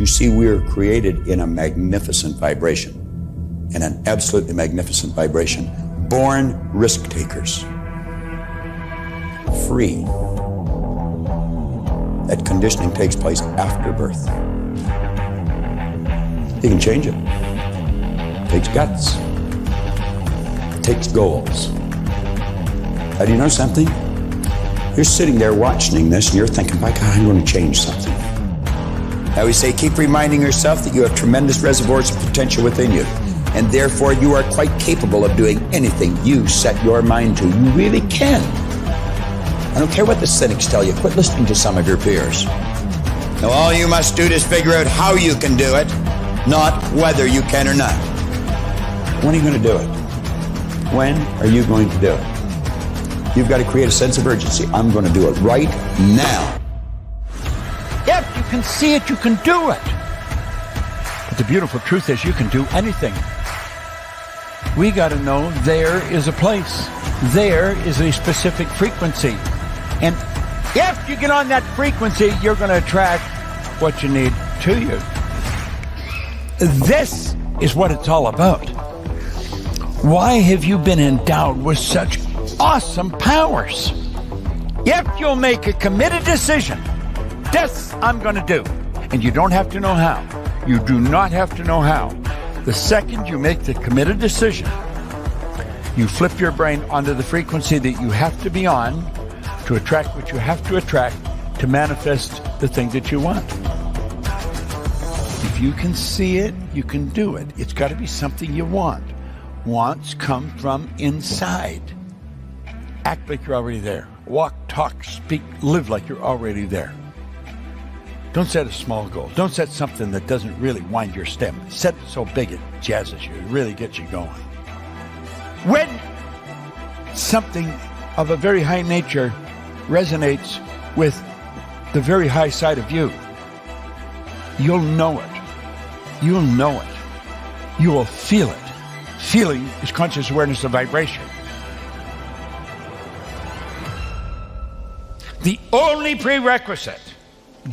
You see, we are created in a magnificent vibration, in an absolutely magnificent vibration. Born risk takers. Free. That conditioning takes place after birth. You can change it. It takes guts. It takes goals. Do you know something? You're sitting there watching this and you're thinking, by God, I'm going to change something. Now we say, keep reminding yourself that you have tremendous reservoirs of potential within you, and therefore you are quite capable of doing anything you set your mind to. You really can. I don't care what the cynics tell you. Quit listening to some of your peers. Now all you must do is figure out how you can do it, not whether you can or not. When are you going to do it? When are you going to do it? You've got to create a sense of urgency. I'm going to do it right now. If you can see it, you can do it. But the beautiful truth is you can do anything. We got to know there is a place. There is a specific frequency. And if you get on that frequency, you're going to attract what you need to you. This is what it's all about. Why have you been endowed with such awesome powers? If you'll make a committed decision, this I'm going to do. And you don't have to know how. You do not have to know how. The second you make the committed decision, you flip your brain onto the frequency that you have to be on to attract what you have to attract to manifest the thing that you want. If you can see it, you can do it. It's got to be something you want. Wants come from inside. Act like you're already there. Walk, talk, speak, live like you're already there. Don't set a small goal. Don't set something that doesn't really wind your stem. Set it so big it jazzes you. It really gets you going. When something of a very high nature resonates with the very high side of you, you'll know it. You'll know it. You will feel it. Feeling is conscious awareness of vibration. The only prerequisite,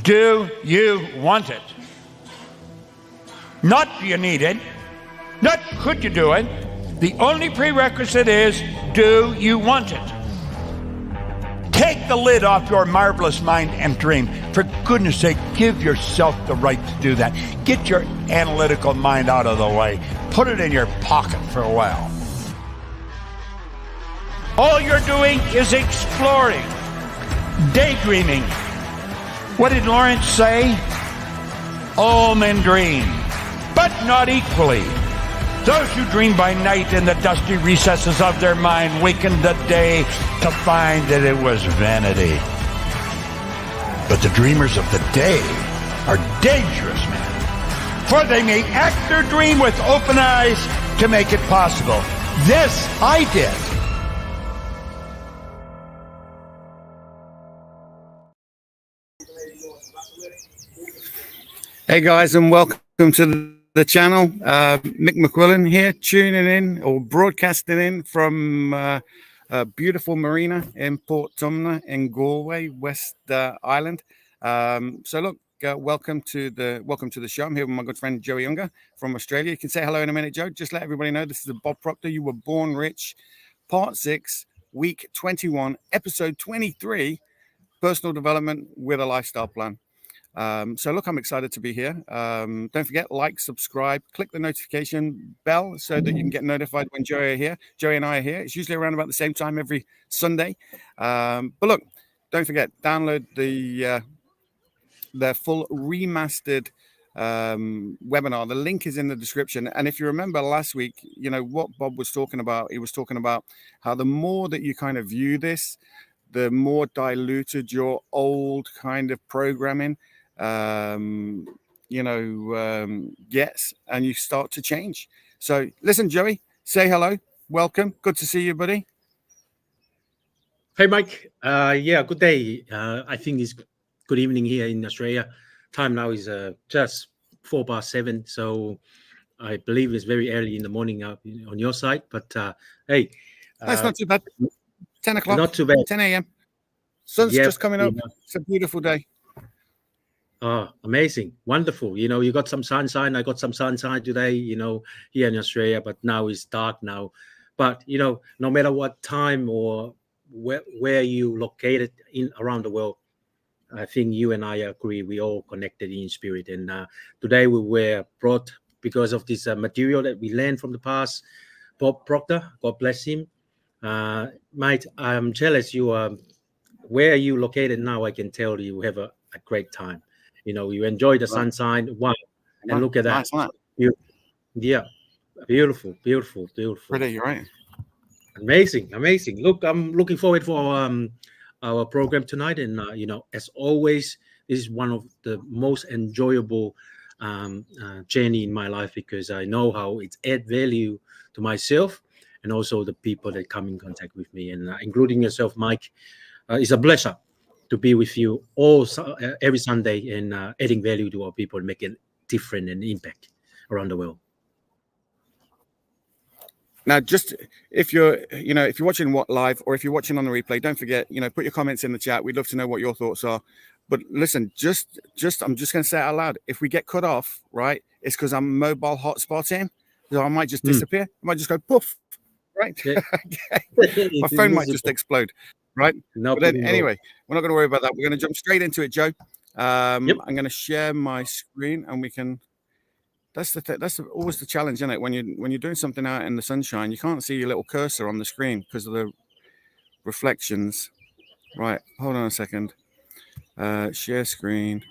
do you want it? Not do you need it, not could you do it. The only prerequisite is, do you want it? Take the lid off your marvelous mind and dream. For goodness sake, give yourself the right to do that. Get your analytical mind out of the way. Put it in your pocket for a while. All you're doing is exploring, daydreaming. What did Lawrence say? All men dream, but not equally. Those who dream by night in the dusty recesses of their mind waken the day to find that it was vanity. But the dreamers of the day are dangerous men, for they may act their dream with open eyes to make it possible. This I did. Hey guys, and welcome to the channel. Mick McQuillan here, tuning in or broadcasting in from a beautiful marina in Port Tumna in Galway, West Island. So look, welcome to the show. I'm here with my good friend Joey Younger from Australia. You can say hello in a minute, Joe. Just let everybody know this is Bob Proctor. You were born rich, part 6, week 21, episode 23, personal development with a lifestyle plan. So look, I'm excited to be here. Don't forget, like, subscribe, click the notification bell so that you can get notified when Joey and I are here. It's usually around about the same time every Sunday. But look, don't forget, download the full remastered webinar. The link is in the description. And if you remember last week, you know what Bob was talking about. He was talking about how the more that you kind of view this, the more diluted your old kind of programming gets, and you start to change. So listen, Joey, say hello, welcome, good to see you, buddy. Hey Mike, good day. I think it's good evening here in Australia. Time now is just 7:04, so I believe it's very early in the morning on your side, but hey, that's not too bad. 10 o'clock, not too bad. 10 a.m. Sun's just coming up. It's a beautiful day. Oh, amazing. Wonderful. You know, you got some sunshine. I got some sunshine today, you know, here in Australia, but now it's dark now. But, you know, no matter what time or where you located in around the world, I think you and I agree we all connected in spirit. And today we were brought because of this material that we learned from the past. Bob Proctor, God bless him. Mate, I'm jealous you are where you located now. I can tell you have a great time. You know, you enjoy the sunshine. Wow. And look at that. Nice, yeah. Beautiful, beautiful, beautiful. Pretty, you're right. Amazing, amazing. Look, I'm looking forward for our program tonight. And, you know, as always, this is one of the most enjoyable journey in my life because I know how it adds value to myself and also the people that come in contact with me, and including yourself, Mike. It's a pleasure to be with you all every Sunday and adding value to our people, making different and impact around the world. Now, just if you're watching what live or if you're watching on the replay, don't forget, put your comments in the chat. We'd love to know what your thoughts are. But listen, I'm just going to say it out loud. If we get cut off, right, it's because I'm mobile hotspotting. So I might just disappear. I might just go poof, right? Yeah. My phone might just explode, right? No, but then, anyway, we're not going to worry about that. We're going to jump straight into it, Joe. I'm going to share my screen and we can. That's always the challenge, isn't it? When you're doing something out in the sunshine, you can't see your little cursor on the screen because of the reflections. Right, hold on a second. Share screen.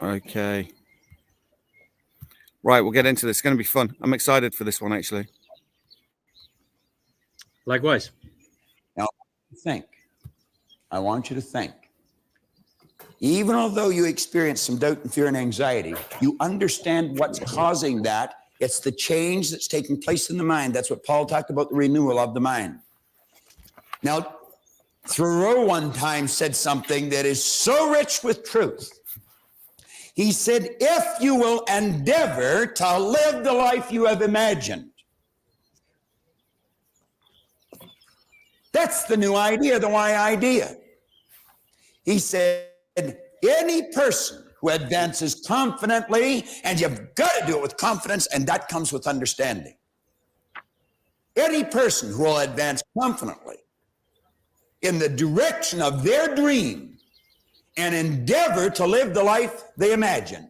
Okay. Right, we'll get into this. It's going to be fun. I'm excited for this one, actually. Likewise. Now, I want you to think. Even although you experience some doubt and fear and anxiety, you understand what's causing that. It's the change that's taking place in the mind. That's what Paul talked about, the renewal of the mind. Now, Thoreau one time said something that is so rich with truth. He said, if you will endeavor to live the life you have imagined. That's the new idea, the why idea. He said, any person who advances confidently, and you've got to do it with confidence, and that comes with understanding. Any person who will advance confidently in the direction of their dream and endeavor to live the life they imagine,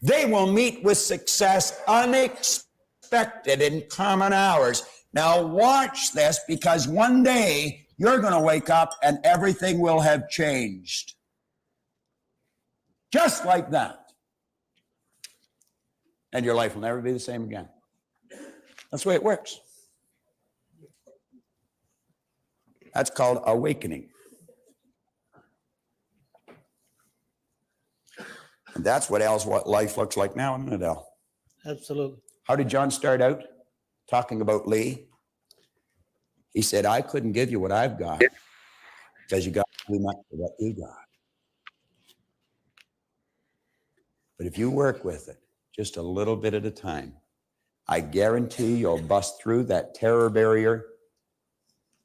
they will meet with success unexpected in common hours. Now watch this, because one day you're going to wake up and everything will have changed. Just like that. And your life will never be the same again. That's the way it works. That's called awakening. And that's what life looks like now, isn't it, Al? Absolutely. How did John start out talking about Lee? He said, I couldn't give you what I've got because you got too much of what you got. But if you work with it just a little bit at a time, I guarantee you'll bust through that terror barrier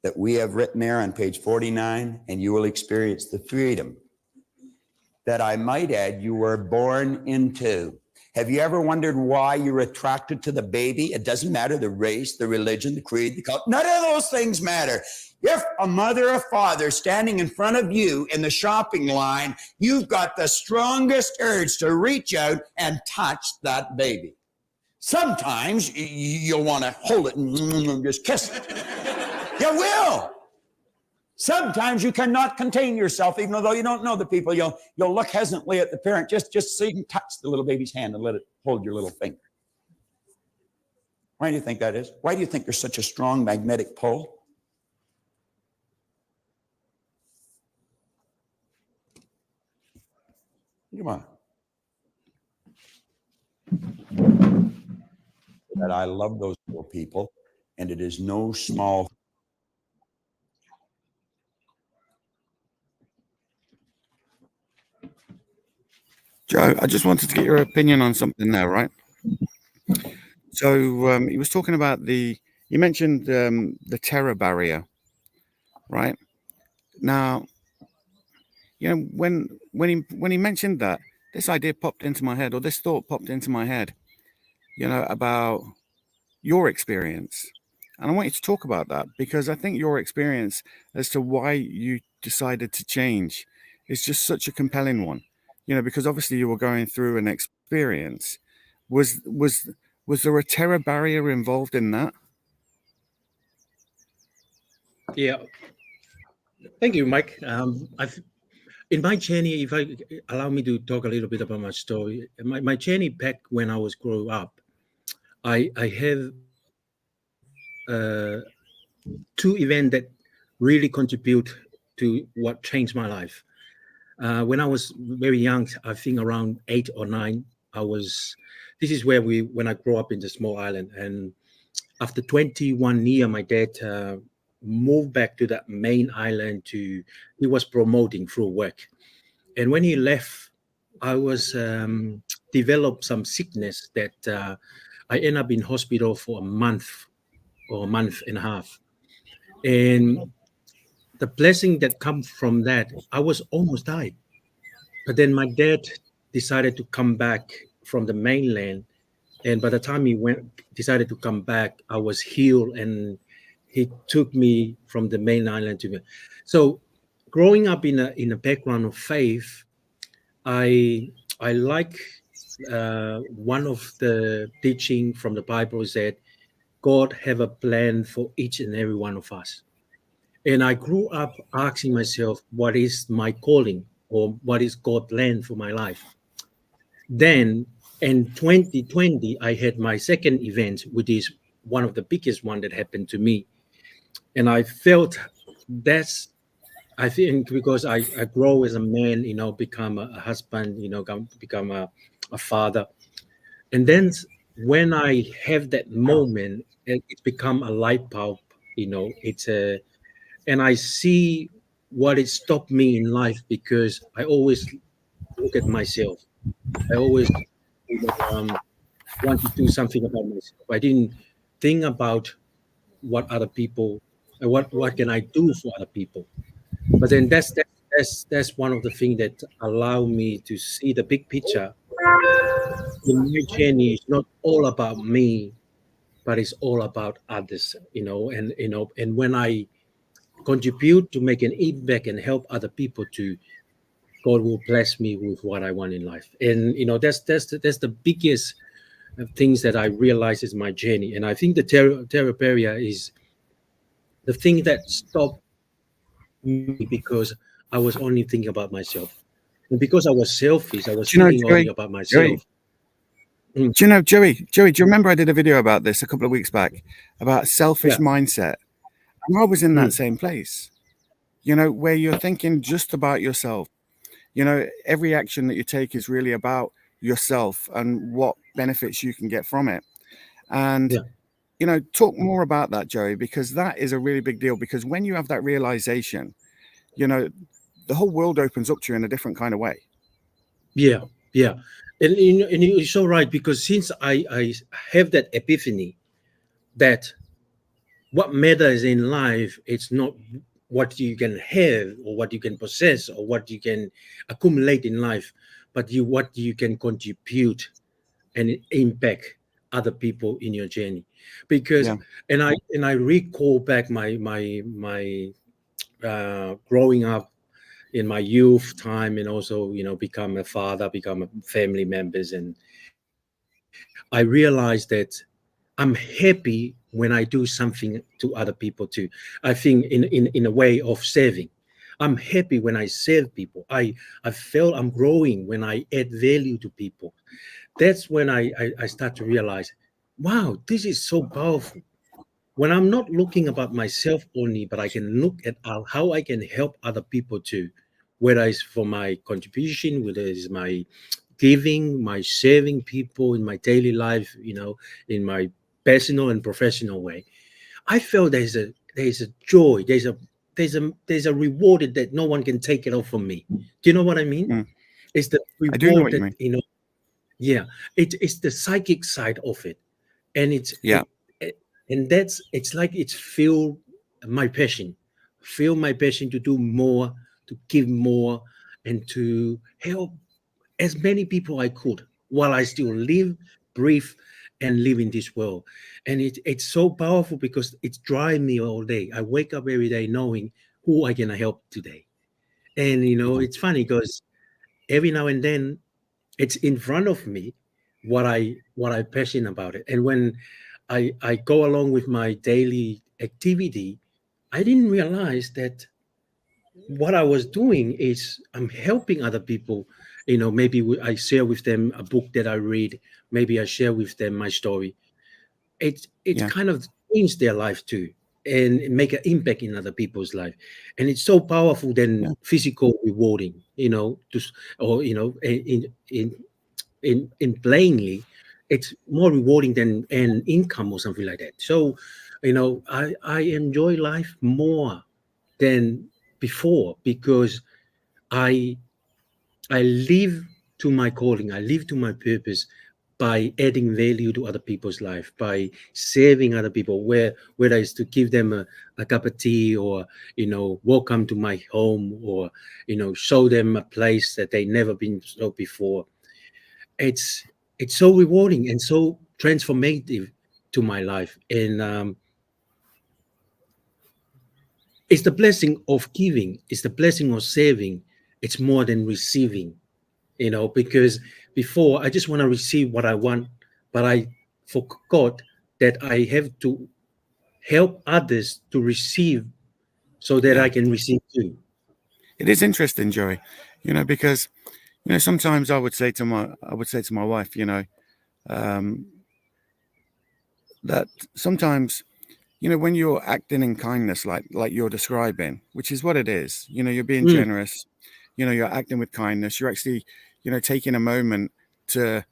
that we have written there on page 49, and you will experience the freedom that, I might add, you were born into. Have you ever wondered why you're attracted to the baby? It doesn't matter the race, the religion, the creed, the culture. None of those things matter. If a mother or father standing in front of you in the shopping line, you've got the strongest urge to reach out and touch that baby. Sometimes you'll want to hold it and just kiss it. You will. Sometimes you cannot contain yourself, even though you don't know the people. You'll look hesitantly at the parent just so you can touch the little baby's hand and let it hold your little finger. Why do you think that is? Why do you think there's such a strong magnetic pull? Come on. That I love those little people, and it is no small. Joe, I just wanted to get your opinion on something there, right? So he was talking about you mentioned the terror barrier, right? Now, when he mentioned that, this idea popped into my head, or this thought popped into my head, about your experience. And I want you to talk about that, because I think your experience as to why you decided to change is just such a compelling one. Because obviously you were going through an experience. Was there a terror barrier involved in that? Yeah. Thank you, Mike. In my journey, if I allow me to talk a little bit about my story, my journey back when I was growing up, I have two events that really contribute to what changed my life. When I was very young, I think around 8 or 9, this is where when I grew up in the small island. And after 21 years, my dad moved back to that main island he was promoting through work. And when he left, I was developed some sickness that I ended up in hospital for a month or a month and a half. And the blessing that comes from that, I was almost died. But then my dad decided to come back from the mainland. And by the time he decided to come back, I was healed, and he took me from the main island to me. So growing up in a background of faith, I like one of the teaching from the Bible is that God have a plan for each and every one of us. And I grew up asking myself, what is my calling, or what is God's plan for my life? Then in 2020, I had my second event, which is one of the biggest one that happened to me. And I felt I think because I grow as a man, become a husband, become a father. And then when I have that moment, it's become a light bulb, and I see what it stopped me in life, because I always look at myself. I always want to do something about myself. I didn't think about what other people, what can I do for other people. But then that's one of the things that allow me to see the big picture. In my journey, it's not all about me, but it's all about others. And when I contribute to make an impact and help other people, God will bless me with what I want in life. And that's the biggest things that I realize is my journey. And I think the terror barrier is the thing that stopped me, because I was only thinking about myself. And because I was selfish, I was thinking only about myself. Do you know, Joey, do you remember I did a video about this a couple of weeks back about selfish mindset? And I was in that same place, where you're thinking just about yourself. Every action that you take is really about yourself and what benefits you can get from it. And, talk more about that, Joey, because that is a really big deal. Because when you have that realization, the whole world opens up to you in a different kind of way. Yeah. And you're so right, because since I have that epiphany that what matters in life, it's not what you can have or what you can possess or what you can accumulate in life, but what you can contribute and impact other people in your journey. Because and I recall back my growing up in my youth time, and also become a father, become a family members, and I realized that I'm happy when I do something to other people too. I think in a way of serving. I'm happy when I serve people. I feel I'm growing when I add value to people. That's when I start to realize, wow, this is so powerful. When I'm not looking about myself only, but I can look at how I can help other people too, whether it's for my contribution, whether it's my giving, my serving people in my daily life, in my personal and professional way. I feel there's a joy, there's a reward that no one can take it off from me. Do you know what I mean? It's the reward, I do know what you mean. It's the psychic side of it, and it's like it's feel my passion. feel my passion to do more, to give more, and to help as many people I could while I still live, breathe, and live in this world. And it's so powerful because it's driving me all day. I wake up every day knowing who I can help today. And it's funny because every now and then it's in front of me what I passionate about it. And when I go along with my daily activity, I didn't realize that what I was doing is I'm helping other people. Maybe I share with them a book that I read. Maybe I share with them my story. It's Yeah. kind of changed their life too, and make an impact in other people's life. And it's so powerful than physical rewarding. Or in plainly, it's more rewarding than an income or something like that. So, I enjoy life more than before because I live to my calling. I live to my purpose by adding value to other people's life, by saving other people, whether it's to give them a cup of tea or welcome to my home or show them a place that they never been to before. It's so rewarding and so transformative to my life. And it's the blessing of giving. It's the blessing of saving. It's more than receiving, because before I just want to receive what I want, but I forgot that I have to help others to receive so that I can receive too. It is interesting, Joey, because sometimes I would say to my wife, that sometimes when you're acting in kindness, like you're describing, which is what it is, you're being generous, you're acting with kindness, you're actually taking a moment to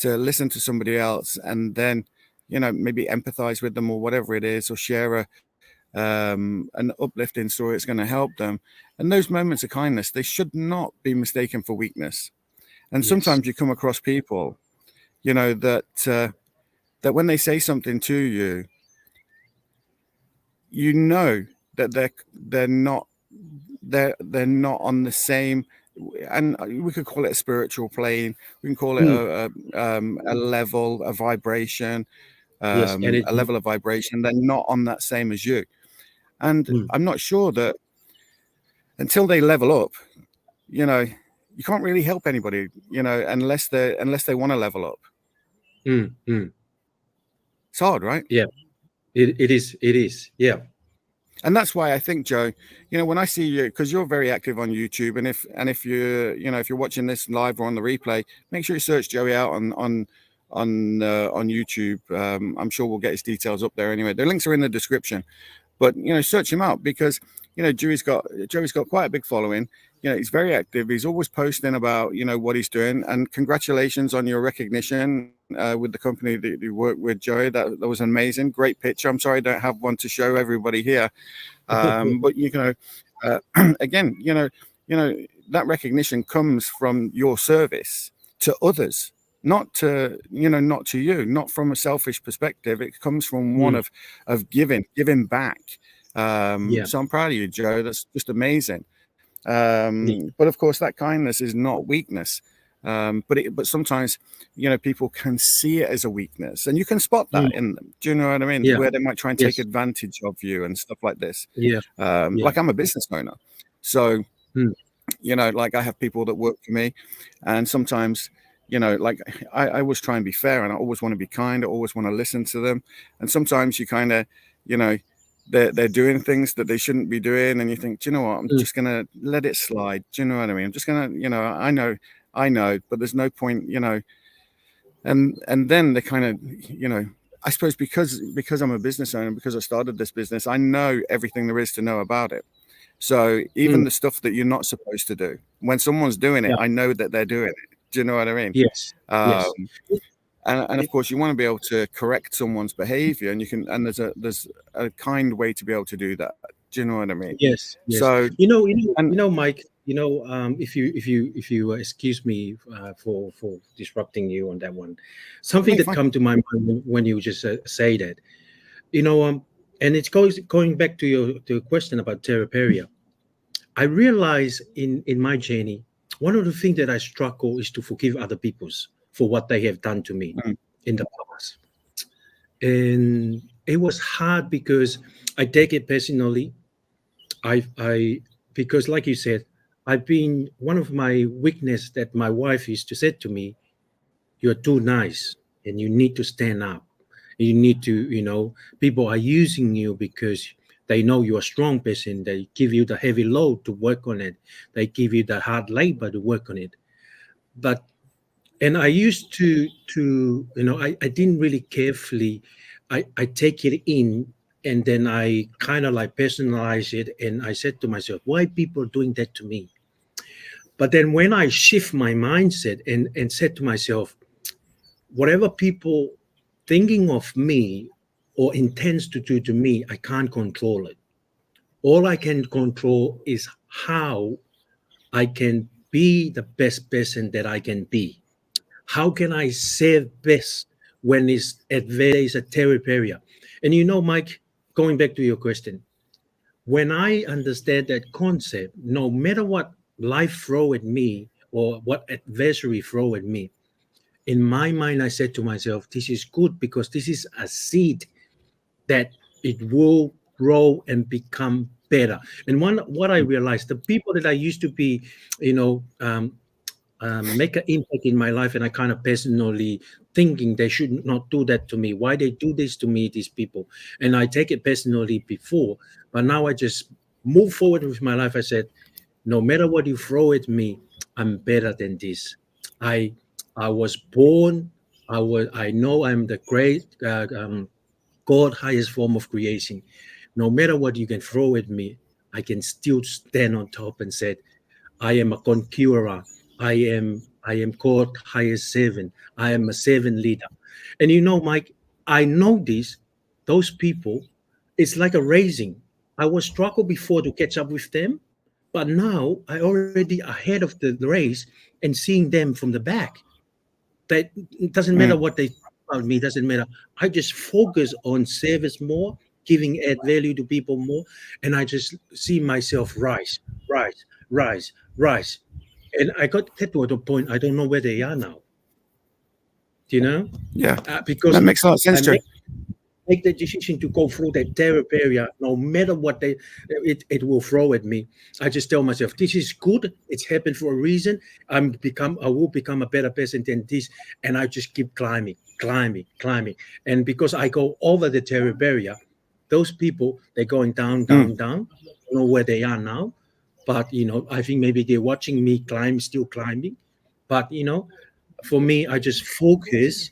listen to somebody else and then maybe empathize with them or whatever it is, or share an uplifting story that's going to help them. And those moments of kindness, they should not be mistaken for weakness. And sometimes you come across people that when they say something to you, that they're not on the same, and we could call it a spiritual plane, we can call it a level, a vibration, a level of vibration. They're not on that same as you. And I'm not sure that until they level up, you can't really help anybody, unless they want to level up. It's hard, right? Yeah, it is. Yeah. And that's why I think, Joe, when I see you, because you're very active on YouTube, and if you're if you're watching this live or on the replay, make sure you search Joey out on YouTube. I'm sure we'll get his details up there anyway. The links are in the description, but search him out because Joey's got quite a big following. He's very active. He's always posting about what he's doing. And congratulations on your recognition with the company that you work with, Joey. That was amazing. Great picture. I'm sorry I don't have one to show everybody here, but again, that recognition comes from your service to others, not to you, not from a selfish perspective. It comes from one of giving back. So I'm proud of you, Joe. That's just amazing. But of course, that kindness is not weakness. But sometimes, people can see it as a weakness, and you can spot that in them. Do you know what I mean? Where they might try and take advantage of you and stuff like this. Like I'm a business owner, so like I have people that work for me, and sometimes, like I always try and be fair, and I always want to be kind. I always want to listen to them, and sometimes you kind of, they're doing things that they shouldn't be doing, and you think, do you know what? I'm just gonna let it slide. Do you know what I mean? I'm just gonna, I know, but there's no point, and then they kind of, I suppose because I'm a business owner, because I started this business, I know everything there is to know about it. So even the stuff that you're not supposed to do, when someone's doing it, I know that they're doing it. Do you know what I mean? Yes. And of course, you want to be able to correct someone's behavior, and you can, and there's a kind way to be able to do that. Do you know what I mean? Yes. So Mike, if you excuse me for disrupting you on that one, something that come to my mind when you just say that, And it's going back to your question about Terraperia. I realize in my journey, one of the things that I struggle is to forgive other people's for what they have done to me in the past. And it was hard because I take it personally. I because like you said, I've been one of my weakness that my wife used to say to me, you're too nice and you need to stand up. You need to, people are using you because they know you're a strong person. They give you the heavy load to work on it. They give you the hard labor to work on it. But and I used to I didn't really carefully I take it in, and then I kind of like personalize it, and I said to myself, why people doing that to me? But then when I shift my mindset and said to myself, whatever people thinking of me or intends to do to me, I can't control it. All I can control is how I can be the best person that I can be. How can I serve best when there is a territory? And Mike, going back to your question, when I understand that concept, no matter what life throw at me or what adversary throw at me, in my mind, I said to myself, this is good because this is a seed that it will grow and become better. And what I realized, the people that I used to be, make an impact in my life, and I kind of personally thinking they should not do that to me. Why they do this to me, these people? And I take it personally before, but now I just move forward with my life. I said, no matter what you throw at me, I'm better than this. I was born. I know I'm the great God highest form of creation. No matter what you can throw at me, I can still stand on top and say, I am a conqueror. I am called highest seven. I am a seven leader. And Mike, I know those people, it's like a racing. I was struggle before to catch up with them, but now I already ahead of the race and seeing them from the back. That it doesn't matter what they think about me, doesn't matter. I just focus on service more, giving add value to people more, and I just see myself rise, rise, rise, rise. And I got to the point I don't know where they are now. Yeah, Because that makes a lot of sense, I Joe. make the decision to go through that therapy area, no matter what it will throw at me. I just tell myself, this is good. It's happened for a reason. I will become a better person than this. And I just keep climbing. And because I go over the therapy area, those people, they're going down. I don't know where they are now. But, I think maybe they're watching me still climbing. But, for me, I just focus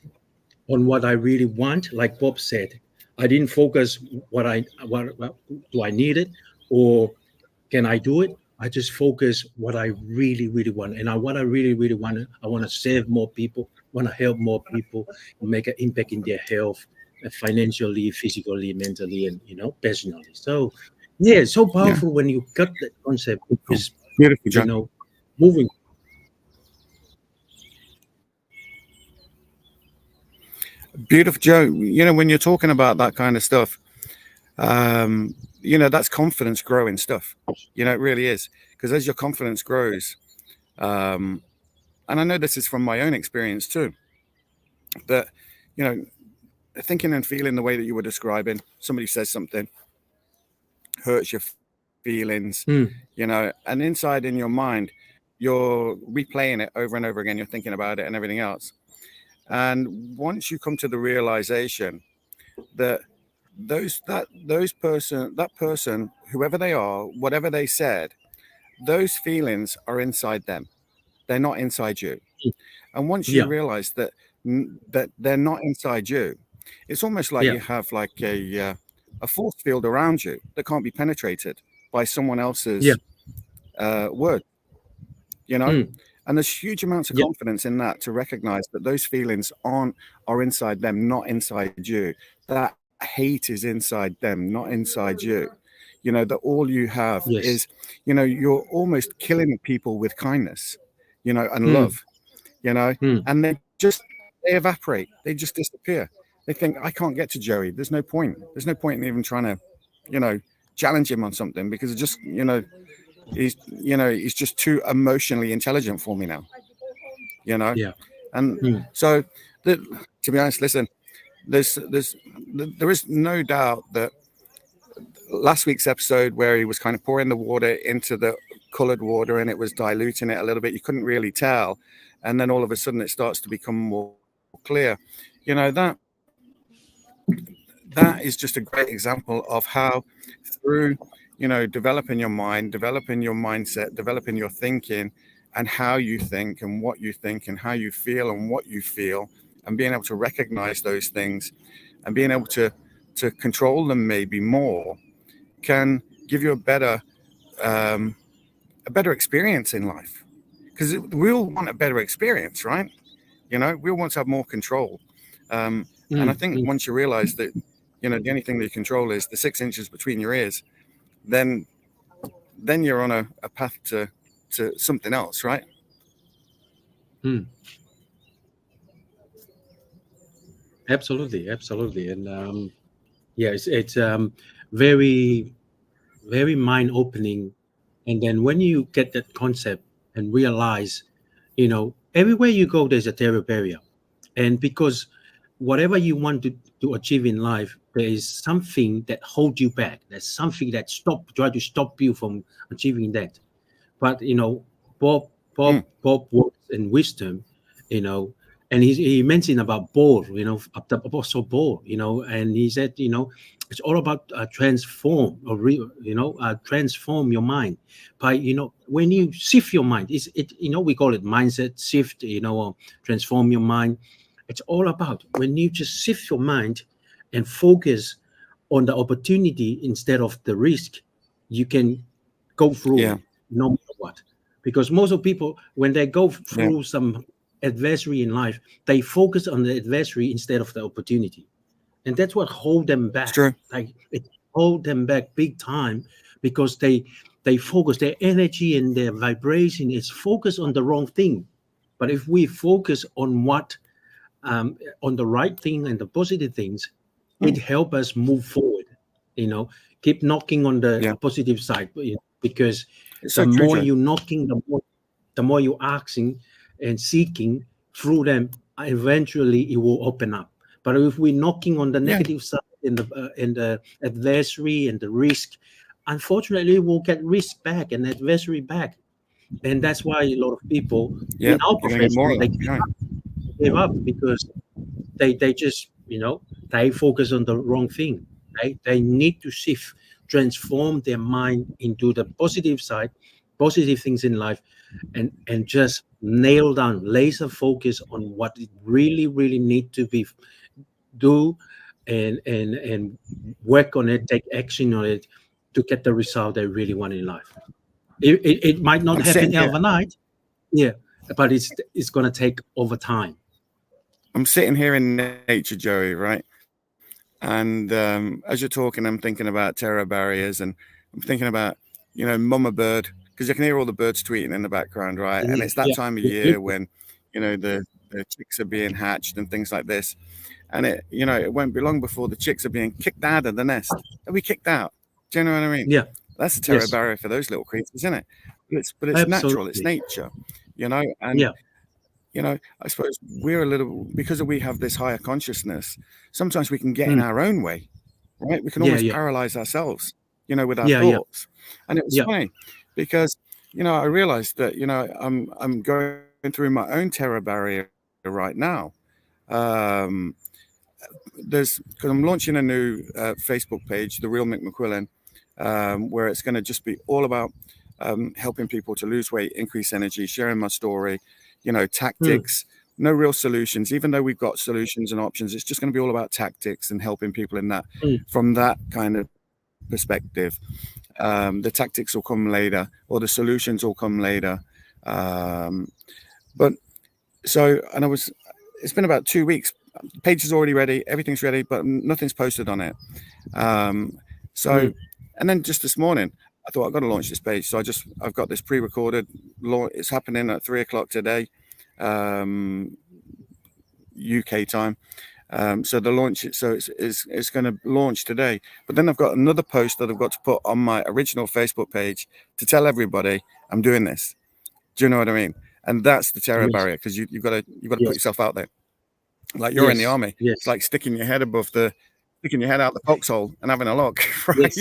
on what I really want. Like Bob said, I didn't focus what do I need it or can I do it. I just focus what I really, really want. And what I really, really want, I want to serve more people, want to help more people, make an impact in their health, financially, physically, mentally, and, personally. So, yeah, it's so powerful when you got that concept. Just, Beautiful, Joe. moving. Beautiful, Joe. When you're talking about that kind of stuff, that's confidence growing stuff. It really is. Because as your confidence grows, and I know this is from my own experience too, that, thinking and feeling the way that you were describing, somebody says something, hurts your feelings, and inside in your mind, you're replaying it over and over again. You're thinking about it and everything else. And once you come to the realization that that person, whoever they are, whatever they said, those feelings are inside them. They're not inside you. And once you realize that they're not inside you, it's almost like you have like a force field around you that can't be penetrated by someone else's word. And there's huge amounts of confidence in that, to recognize that those feelings are inside them, not inside you. That hate is inside them, not inside you. That all you have is, you're almost killing people with kindness, and love, and they evaporate. They just disappear. they think, I can't get to Joey. There's no point. There's no point in even trying to, challenge him on something, because it just, he's just too emotionally intelligent for me now, Yeah. And so, to be honest, listen, there is no doubt that last week's episode, where he was kind of pouring the water into the colored water and it was diluting it a little bit, you couldn't really tell, and then all of a sudden it starts to become more clear. That is just a great example of how, through developing your mind, developing your mindset, developing your thinking, and how you think and what you think and how you feel and what you feel, and being able to recognize those things and being able to control them maybe more, can give you a better experience in life. Because we all want a better experience, right? We all want to have more control. And I think once you realize that, the only thing that you control is the 6 inches between your ears, then you're on a path to something else, right? Absolutely. And it's very, very mind opening. And then when you get that concept and realize, everywhere you go, there's a terror barrier. And because whatever you want to achieve in life, there is something that holds you back. There's something that try to stop you from achieving that. But Bob works in wisdom, and he mentioned about Paul, the Apostle Paul, and he said, it's all about transform your mind by, when you shift your mind, we call it mindset shift, transform your mind. It's all about when you just shift your mind and focus on the opportunity instead of the risk, you can go through it no matter what. Because most of people, when they go through some adversary in life, they focus on the adversary instead of the opportunity. And that's what hold them back. True. Like it hold them back big time, because they focus, their energy and their vibration is focused on the wrong thing. But if we focus on on the right thing and the positive things, it helps us move forward. Keep knocking on the positive side, because the more you're knocking, the more you're asking and seeking through them, eventually it will open up. But if we're knocking on the negative side, in the adversary and the risk, unfortunately we'll get risk back and adversary back. And that's why a lot of people in our profession, they give up because they just they focus on the wrong thing. They need to shift, transform their mind into the positive side, positive things in life, and just nail down, laser focus on what it really need to be do, and work on it, take action on it to get the result they really want in life. It might not happen overnight, but it's going to take over time. I'm sitting here in nature, Joey, right? And as you're talking, I'm thinking about terror barriers, and I'm thinking about, mama bird, because you can hear all the birds tweeting in the background, right? And it's that time of year when, the chicks are being hatched and things like this. And it won't be long before the chicks are being kicked out of the nest. They'll be kicked out. Do you know what I mean? Yeah. That's a terror barrier for those little creatures, isn't it? But it's natural. It's nature, and I suppose we're a little, because we have this higher consciousness, sometimes we can get in our own way, right? We can almost paralyze ourselves, with our thoughts. And it was funny because, I realized that, I'm going through my own terror barrier right now. Because I'm launching a new Facebook page, The Real Mick McQuillan, where it's going to just be all about helping people to lose weight, increase energy, sharing my story, tactics, no real solutions. Even though we've got solutions and options, it's just going to be all about tactics and helping people in that, from that kind of perspective. The tactics will come later, or the solutions will come later. It's been about 2 weeks. The page is already ready, everything's ready, but nothing's posted on it. And then just this morning, I thought I've got to launch this page. So I've got this pre-recorded. It's happening at 3:00 today, UK time. So the launch, so it's going to launch today. But then I've got another post that I've got to put on my original Facebook page to tell everybody I'm doing this. Do you know what I mean? And that's the terror barrier, because you've got to put yourself out there. Like you're in the army. It's like sticking your head out the foxhole and having a look. Right?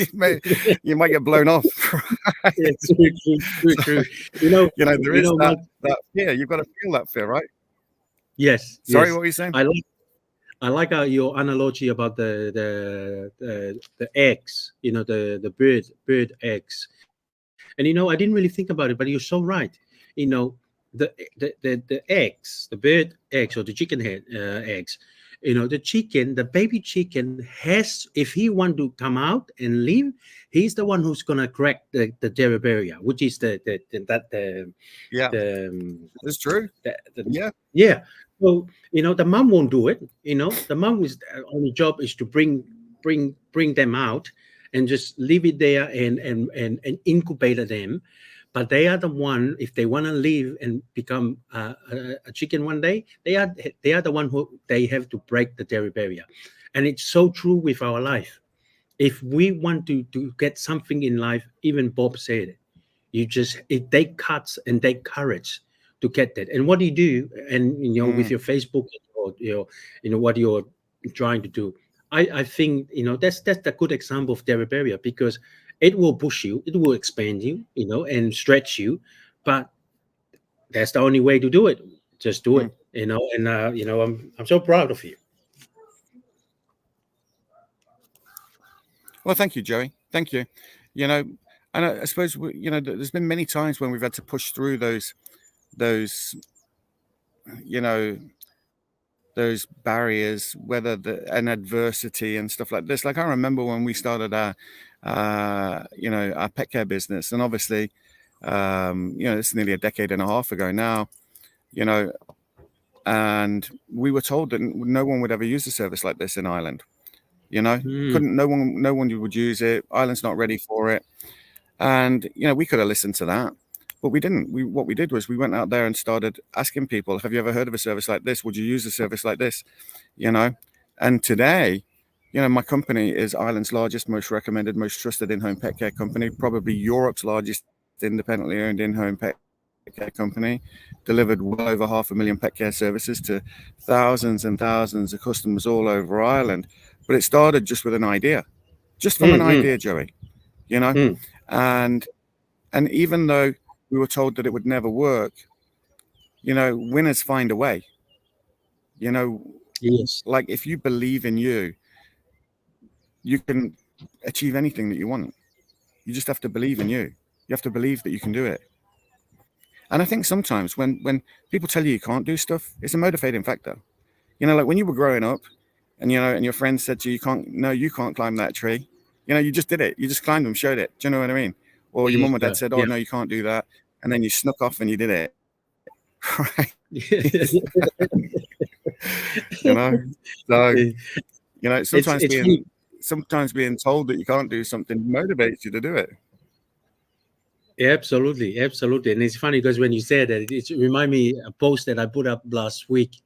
You might get blown off. Right? True. There is that fear. You've got to feel that fear, right? Yes. Sorry, what were you saying? I like your analogy about the eggs. The bird eggs. And I didn't really think about it, but you're so right. The eggs, the bird eggs or the chicken head eggs. The baby chicken has, if he want to come out and live, he's the one who's gonna crack the terror barrier, which is that's true. Yeah. So the mom won't do it. The mom is only job is to bring them out and just leave it there and incubate them. But they are the one, if they want to live and become a chicken one day, they are the one who they have to break the terror barrier. And it's so true with our life. If we want to get something in life, even Bob said it, it takes guts and take courage to get that. And what do you do? And with your Facebook or what you're trying to do, I think that's a good example of terror barrier, because it will push you, it will expand you, and stretch you, but that's the only way to do it. Just do it, and I'm so proud of you. Well, thank you, Joey. Thank you. And I suppose there's been many times when we've had to push through those barriers, whether and adversity and stuff like this. Like I remember when we started our pet care business, and obviously, it's nearly a decade and a half ago now, and we were told that no one would ever use a service like this in Ireland. No one would use it. Ireland's not ready for it. And, we could have listened to that, but we didn't. What we did was we went out there and started asking people, have you ever heard of a service like this? Would you use a service like this? And today, my company is Ireland's largest, most recommended, most trusted in-home pet care company, probably Europe's largest independently owned in-home pet care company, delivered well over 500,000 pet care services to thousands and thousands of customers all over Ireland. But it started just with an idea, just from an idea, Joey, and even though we were told that it would never work, winners find a way, Yes. Like if you believe in you can achieve anything that you want. You just have to believe in you. You have to believe that you can do it. And I think sometimes when people tell you can't do stuff, it's a motivating factor. Like when you were growing up and, and your friends said to you, you can't climb that tree. You just did it. You just climbed them, showed it. Do you know what I mean? Or your mum or dad said, no, you can't do that. And then you snuck off and you did it. Right. So, sometimes being told that you can't do something motivates you to do it. Absolutely. And it's funny because when you said that, it reminded me a post that I put up last week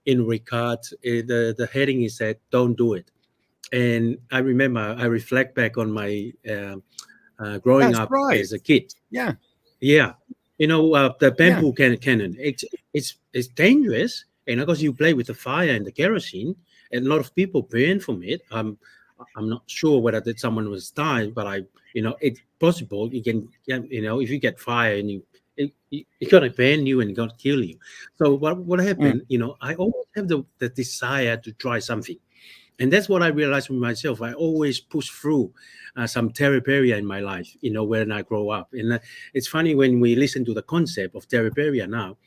in regard, the heading is that don't do it. And I remember I reflect back on my growing up as a kid. Yeah. The bamboo cannon. It's dangerous, and because you play with the fire and the kerosene, and a lot of people burn from it. I'm not sure whether that someone was dying, but it's possible. You can, if you get fire and it's gonna burn you and gonna kill you. So what happened? I always have the desire to try something. And that's what I realized with myself. I always push through some terror barrier in my life, when I grow up. And it's funny when we listen to the concept of terror barrier now.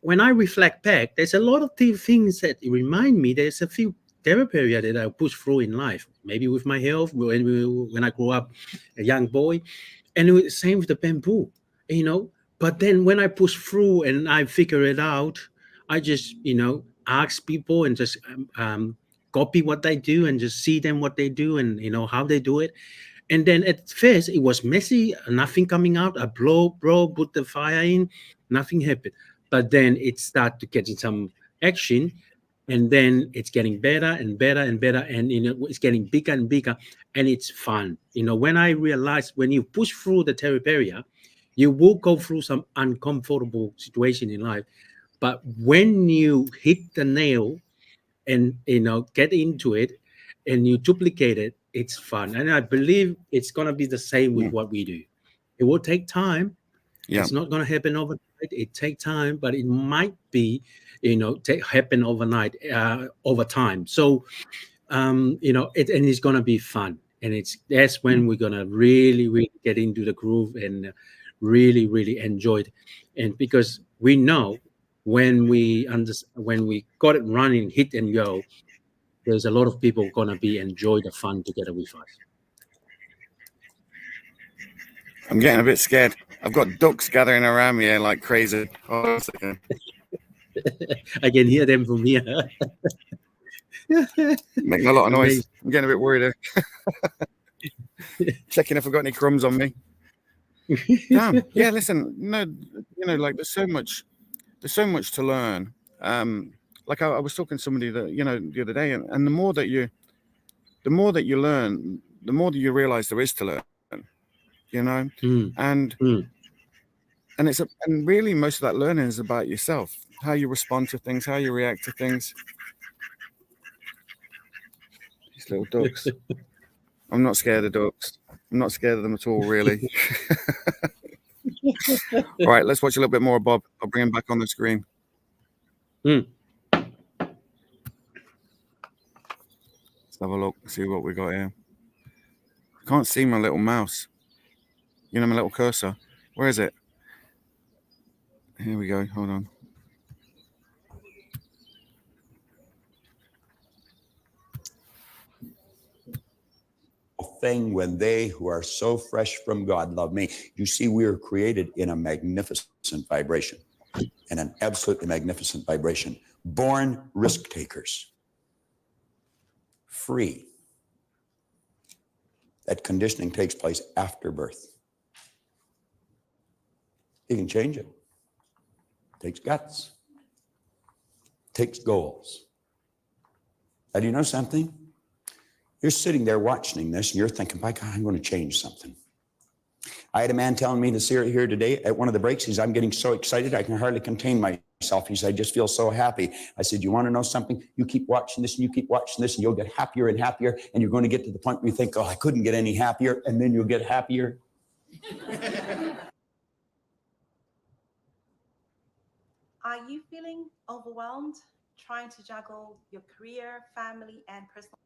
When I reflect back, there's a lot of things that remind me there's a few terror barrier that I push through in life. Maybe with my health, when I grew up a young boy. And it was the same with the bamboo, But then when I push through and I figure it out, I just, ask people and just copy what they do and just see them what they do and how they do it. And then at first it was messy, nothing coming out. I put the fire in, nothing happened. But then it started to get some action, and then it's getting better and better and better, and it's getting bigger and bigger, and it's fun. When I realized when you push through the terror barrier, you will go through some uncomfortable situation in life, but when you hit the nail and get into it and you duplicate it, it's fun. And I believe it's going to be the same with what we do. It will take time. Yeah. It's not going to happen overnight. It takes time, but it might be happen overnight over time. So and it's going to be fun, and that's when we're going to really, really get into the groove and really, really enjoy it. And because we know when we got it running, hit and go, there's a lot of people going to be enjoy the fun together with us. I'm getting a bit scared. I've got ducks gathering around me here like crazy. Hold on a second. I can hear them from here. Making a lot of noise. Amazing. I'm getting a bit worried here. Checking if I've got any crumbs on me. Damn. Yeah, listen, like there's so much to learn. Like I was talking to somebody that, the other day, and the more that you learn, the more that you realize there is to learn, and and really most of that learning is about yourself, how you respond to things, how you react to things. These little ducks. I'm not scared of ducks. I'm not scared of them at all, really. All right, let's watch a little bit more of Bob. I'll bring him back on the screen. Let's have a look, see what we got here. I can't see my little mouse. My little cursor. Where is it? Here we go. Hold on. Thing when they who are so fresh from God love me. You see, we are created in a magnificent vibration, in an absolutely magnificent vibration. Born risk takers, free. That conditioning takes place after birth. You can change it. Takes guts. Takes goals. Now, do you know something? You're sitting there watching this and you're thinking, by God, I'm going to change something. I had a man telling me this here today at one of the breaks. He said, I'm getting so excited I can hardly contain myself. He said, I just feel so happy. I said, you want to know something? You keep watching this and you keep watching this and you'll get happier and happier. And you're going to get to the point where you think, oh, I couldn't get any happier. And then you'll get happier. Are you feeling overwhelmed trying to juggle your career, family, and personal?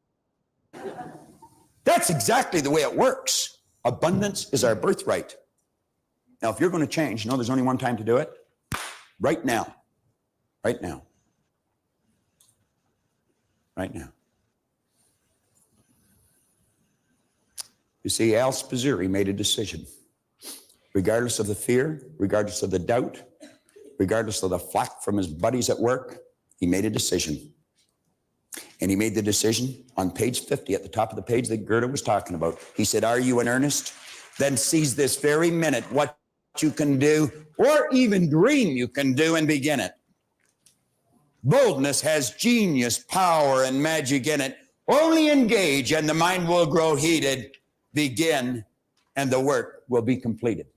That's exactly the way it works. Abundance is our birthright. Now, if you're going to change, there's only one time to do it. Right now. Right now. Right now. You see, Al Spazzeri made a decision. Regardless of the fear, regardless of the doubt, regardless of the flack from his buddies at work, he made a decision. And he made the decision on page 50 at the top of the page that Gerda was talking about. He said, are you in earnest? Then seize this very minute what you can do or even dream you can do and begin it. Boldness has genius, power, and magic in it. Only engage and the mind will grow heated. Begin and the work will be completed.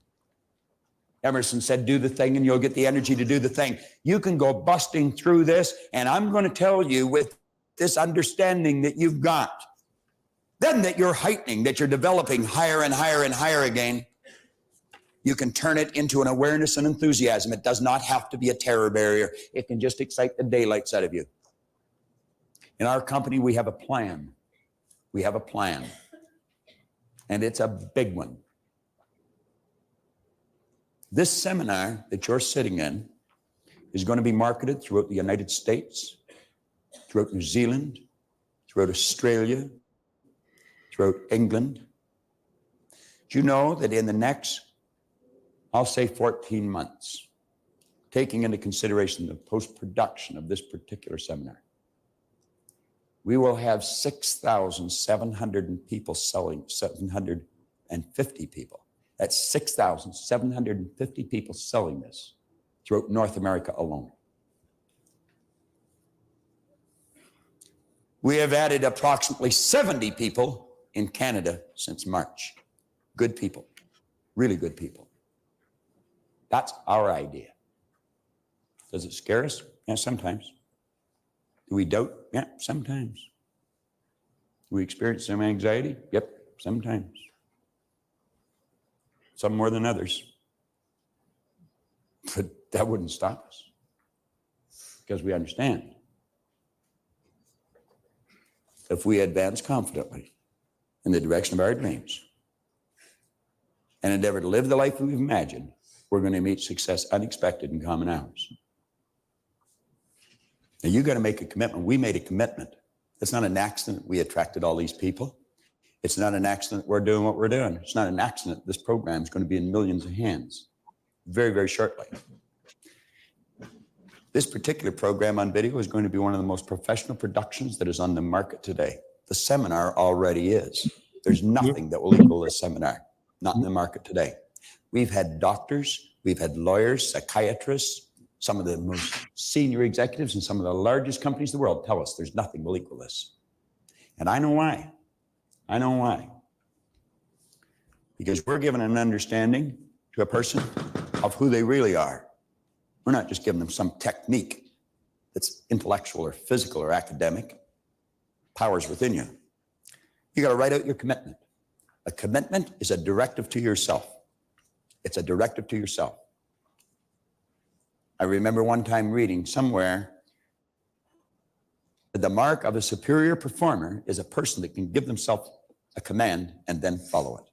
Emerson said, do the thing and you'll get the energy to do the thing. You can go busting through this, and I'm going to tell you with this understanding that you've got, then that you're heightening, that you're developing higher and higher and higher again, you can turn it into an awareness and enthusiasm. It does not have to be a terror barrier. It can just excite the daylights out of you. In our company, we have a plan. We have a plan. And it's a big one. This seminar that you're sitting in is going to be marketed throughout the United States, throughout New Zealand, throughout Australia, throughout England. Do you know that in the next, I'll say 14 months, taking into consideration the post-production of this particular seminar, we will have 6,700 people selling, 750 people. That's 6,750 people selling this throughout North America alone. We have added approximately 70 people in Canada since March. Good people, really good people. That's our idea. Does it scare us? Yeah, sometimes. Do we doubt? Yeah, sometimes. Do we experience some anxiety? Yep, sometimes. Some more than others. But that wouldn't stop us because we understand. If we advance confidently in the direction of our dreams and endeavor to live the life we've imagined, we're going to meet success unexpected in common hours. Now, you got to make a commitment. We made a commitment. It's not an accident we attracted all these people. It's not an accident we're doing what we're doing. It's not an accident this program is going to be in millions of hands very, very shortly. This particular program on video is going to be one of the most professional productions that is on the market today. The seminar already is. There's nothing that will equal this seminar, not in the market today. We've had doctors, we've had lawyers, psychiatrists, some of the most senior executives in some of the largest companies in the world tell us there's nothing will equal this. And I know why. I know why. Because we're giving an understanding to a person of who they really are. We're not just giving them some technique that's intellectual or physical or academic. Power's within you. You got to write out your commitment. A commitment is a directive to yourself. It's a directive to yourself. I remember one time reading somewhere that the mark of a superior performer is a person that can give themselves a command and then follow it.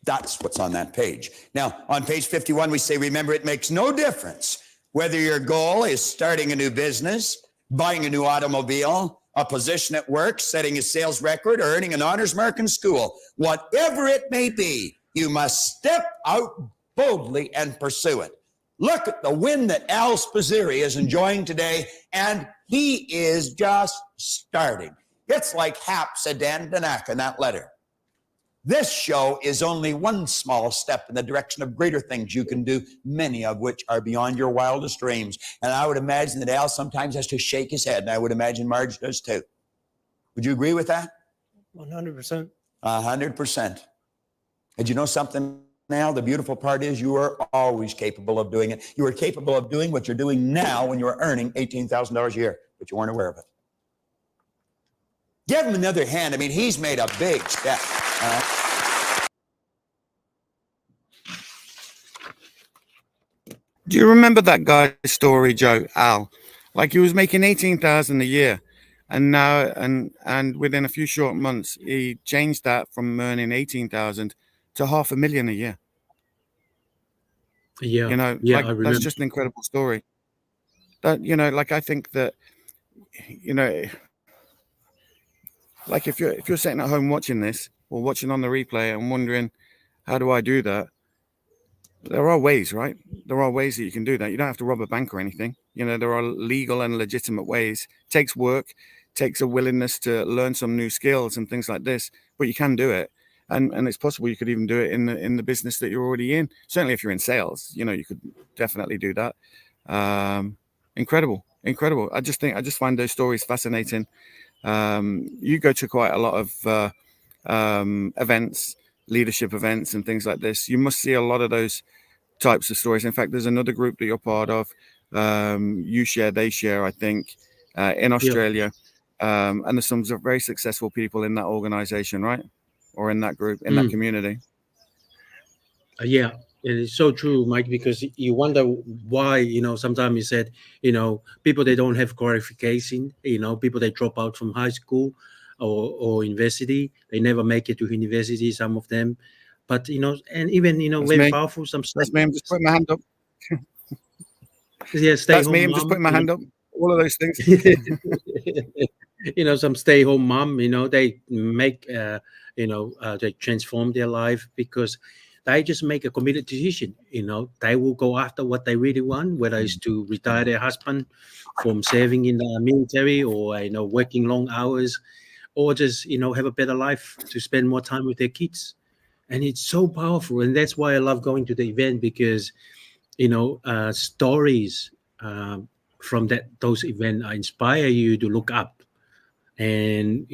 That's what's on that page. Now, on page 51, we say, remember, it makes no difference whether your goal is starting a new business, buying a new automobile, a position at work, setting a sales record, or earning an honors mark in school. Whatever it may be, you must step out boldly and pursue it. Look at the win that Al Spazzeri is enjoying today, and he is just starting. It's like Hap Sedan in that letter. This show is only one small step in the direction of greater things you can do, many of which are beyond your wildest dreams. And I would imagine that Al sometimes has to shake his head, and I would imagine Marge does too. Would you agree with that? 100%. 100%. And you know something, Al? The beautiful part is you are always capable of doing it. You are capable of doing what you're doing now when you're earning $18,000 a year, but you weren't aware of it. Give him another hand. I mean, he's made a big step. Do you remember that guy's story, Joe? Al, like he was making 18,000 a year, and now and within a few short months, he changed that from earning 18,000 to $500,000 a year. Yeah, you know, yeah, like I remember. that's just an incredible story. That, you know, like I think that, you know, like if you're sitting at home watching this or watching on the replay and wondering, how do I do that? There are ways, right? There are ways that you can do that. You don't have to rob a bank or anything. You know, there are legal and legitimate ways. It takes work, takes a willingness to learn some new skills and things like this, but you can do it. And it's possible you could even do it in the business that you're already in. Certainly if you're in sales, you know, you could definitely do that. Incredible. I just find those stories fascinating. You go to quite a lot of events, leadership events and things like this. You must see a lot of those types of stories. In fact, there's another group that you're part of. You share, they share, I think, in Australia. Yeah. And there's some very successful people in that organization, right? Or in that group, in that community. Yeah, it is so true, Mike, because you wonder why, you know, sometimes you said, you know, people, they don't have qualification, you know, people, they drop out from high school or university, they never make it to university, some of them. But, you know, and even, you know, That's very me. powerful, some That's me. I'm just putting my hand up. Yeah, That's me. I'm just putting my hand up. All of those things. You know, some stay-home mom, you know, they make, you know, they transform their life because they just make a committed decision. You know, they will go after what they really want, whether it's to retire their husband from serving in the military or, you know, working long hours, or just, you know, have a better life to spend more time with their kids. And it's so powerful. And that's why I love going to the event, because, you know, stories from those events inspire you to look up And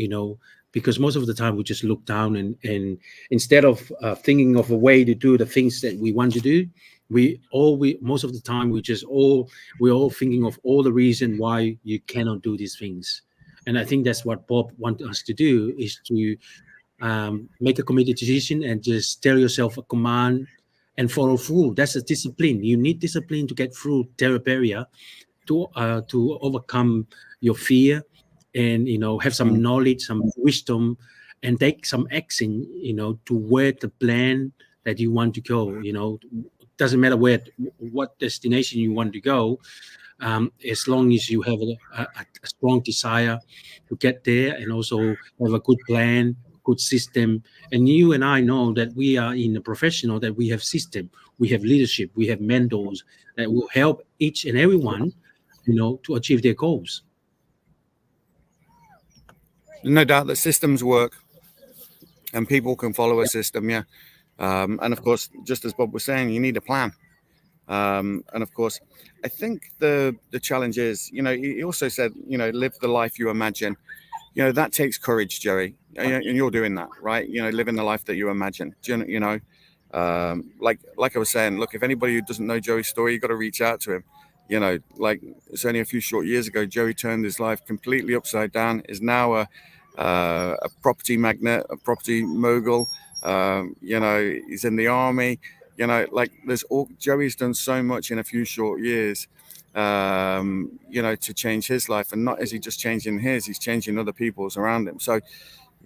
because most of the time we just look down, and instead of thinking of a way to do the things that we want to do, most of the time we're all thinking of all the reason why you cannot do these things. And I think that's what Bob wants us to do, is to make a committed decision and just tell yourself a command and follow through. That's a discipline. You need discipline to get through terror barrier, to overcome your fear, and have some knowledge, some wisdom, and take some action, to where the plan that you want to go. Doesn't matter what destination you want to go, as long as you have a strong desire to get there, and also have a good plan, good system. And you and I know that we are in a professional, that we have system, we have leadership, we have mentors that will help each and everyone, to achieve their goals. No doubt that systems work and people can follow a system. Yeah. And of course, just as Bob was saying, you need a plan. And of course, I think the challenge is, he also said, live the life you imagine. That takes courage, Joey, and you're doing that, right? Living the life that you imagine. Like I was saying, look, if anybody who doesn't know Joey's story, you got to reach out to him. Like it's only a few short years ago, Joey turned his life completely upside down, is now a property magnate, a property mogul. He's in the army. Joey's done so much in a few short years, to change his life. And not is he just changing his, he's changing other people's around him. So,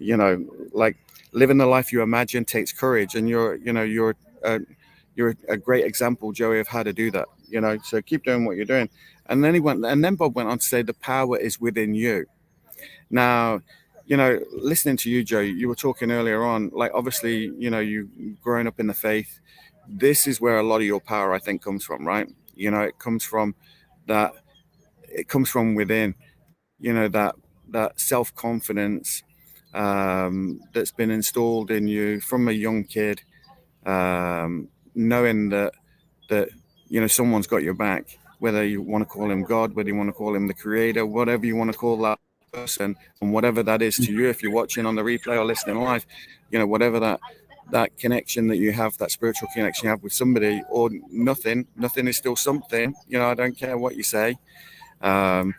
living the life you imagine takes courage. And you're a great example, Joey, of how to do that. So keep doing what you're doing. And then Bob went on to say the power is within you. Now, listening to you, Joe, you were talking earlier on, like, obviously, you growing up in the faith. This is where a lot of your power, I think, comes from, right? It comes from within, that self-confidence that's been installed in you from a young kid, knowing that someone's got your back, whether you want to call him God, whether you want to call him the creator, whatever you want to call that person, and whatever that is to you, if you're watching on the replay or listening live, whatever that connection that you have, that spiritual connection you have with somebody, or nothing is still something. I don't care what you say, and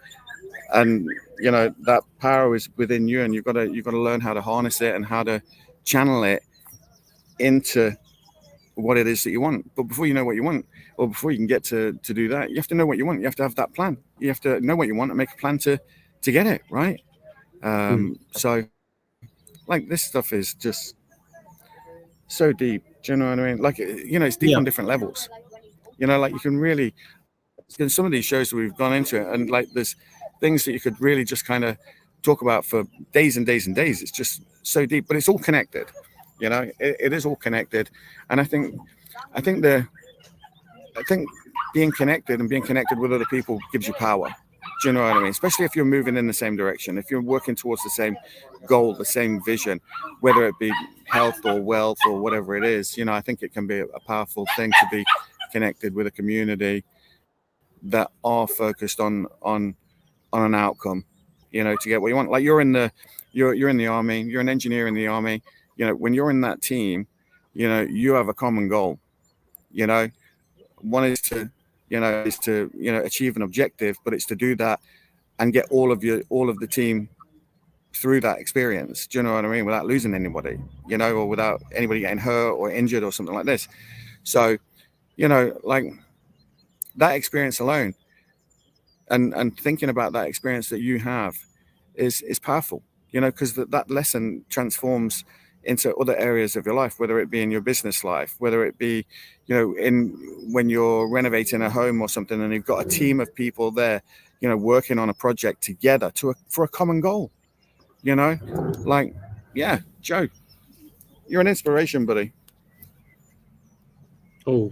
that power is within you, and you've got to learn how to harness it and how to channel it into what it is that you want. But before you know what you want, or before you can get to do that, you have to know what you want. You have to have that plan. You have to know what you want and make a plan to get it right. So, like, this stuff is just so deep. Do you know what I mean? Like, it's deep on different levels. Like, you can really, in some of these shows that we've gone into it, and like, there's things that you could really just kind of talk about for days and days and days. It's just so deep, but it's all connected. It is all connected. And I think being connected and being connected with other people gives you power. Do you know what I mean? Especially if you're moving in the same direction, if you're working towards the same goal, the same vision, whether it be health or wealth or whatever it is. I think it can be a powerful thing to be connected with a community that are focused on an outcome, to get what you want. Like, you're in the army, you're an engineer in the army. When you're in that team, you have a common goal. One is to achieve an objective, but it's to do that and get all of the team through that experience. Do you know what I mean? Without losing anybody, or without anybody getting hurt or injured or something like this. So, like, that experience alone, and thinking about that experience that you have is powerful, because that lesson transforms into other areas of your life, whether it be in your business life, whether it be, when you're renovating a home or something, and you've got a team of people there, working on a project together for a common goal. Like, yeah, Joe, you're an inspiration, buddy. Oh,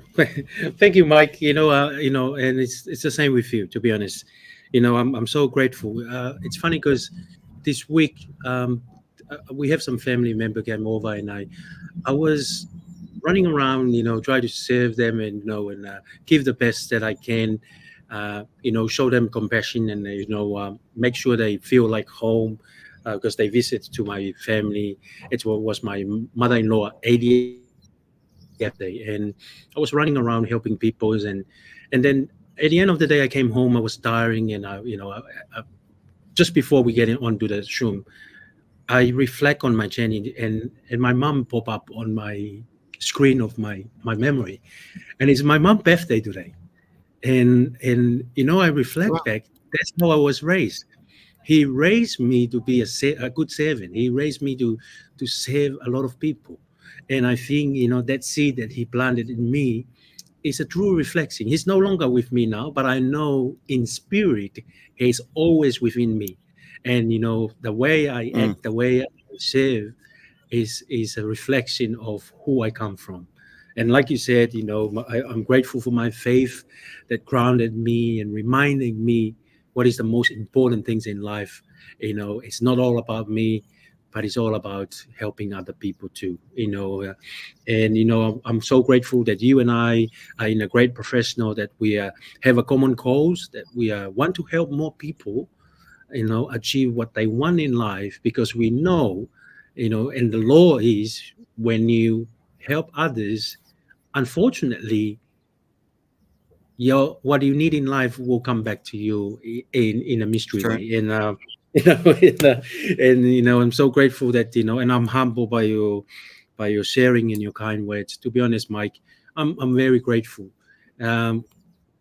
thank you, Mike. And it's the same with you, to be honest. I'm so grateful. It's funny because this week we have some family member came over, and I was running around, try to serve them, and give the best that I can. Show them compassion, and make sure they feel like home. because they visited to my family. It was my mother-in-law 80th birthday, and I was running around helping people, and then at the end of the day, I came home. I was tiring, and just before we get onto the Zoom, I reflect on my journey, and my mom pop up on my screen of my memory, and it's my mom's birthday today, and I reflect Wow. back. That's how I was raised. He raised me to be a good servant. He raised me to save a lot of people, and I think that seed that he planted in me is a true reflection. He's no longer with me now, but I know in spirit he's always within me. And the way I act, the way I serve is a reflection of who I come from. And like you said, I'm grateful for my faith that grounded me and reminding me what is the most important things in life. It's not all about me, but it's all about helping other people too. And I'm so grateful that you and I are in a great professional, that we have a common cause, that we want to help more people achieve what they want in life, because we know and the law is, when you help others, unfortunately what you need in life will come back to you in a mystery True. way. And I'm so grateful that and I'm humbled by your sharing and your kind words. To be honest, Mike, I'm very grateful. When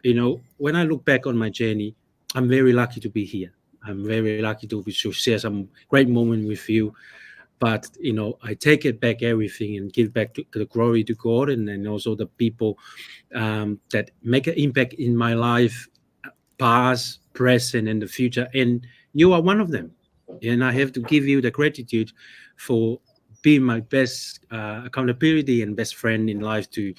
I look back on my journey, I'm very lucky to be here. I'm very lucky to share some great moment with you. But I take it back, everything, and give back to the glory to God, and then also the people that make an impact in my life, past, present, and the future. And you are one of them. And I have to give you the gratitude for being my best accountability and best friend in life, to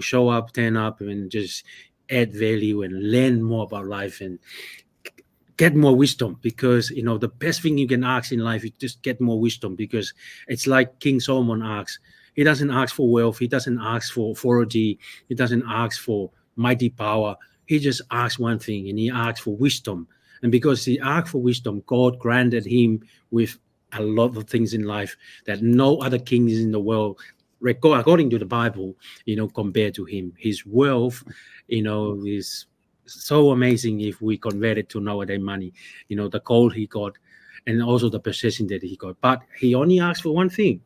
show up, turn up, and just add value and learn more about life and get more wisdom. Because the best thing you can ask in life is just get more wisdom, because it's like King Solomon asks. He doesn't ask for wealth, he doesn't ask for authority, he doesn't ask for mighty power. He just asks one thing, and he asks for wisdom. And because he asked for wisdom, God granted him with a lot of things in life that no other kings in the world, according to the Bible, compared to him. His wealth is so amazing if we convert it to nowadays money. The gold he got, and also the possession that he got. But he only asked for one thing.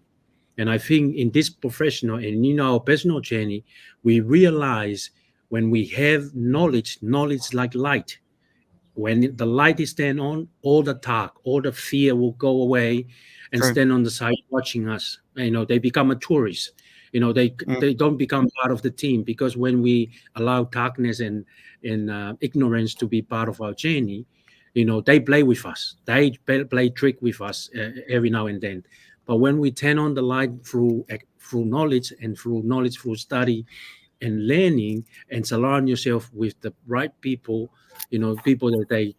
And I think in this professional and in our personal journey, we realize when we have knowledge like light. When the light is turned on, all the dark, all the fear will go away, and True. stand on the side watching us. They become a tourist. They don't become part of the team, because when we allow darkness and ignorance to be part of our journey, they play with us. They play trick with us every now and then. But when we turn on the light through knowledge, and through study and learning, and surround yourself with the right people, people that they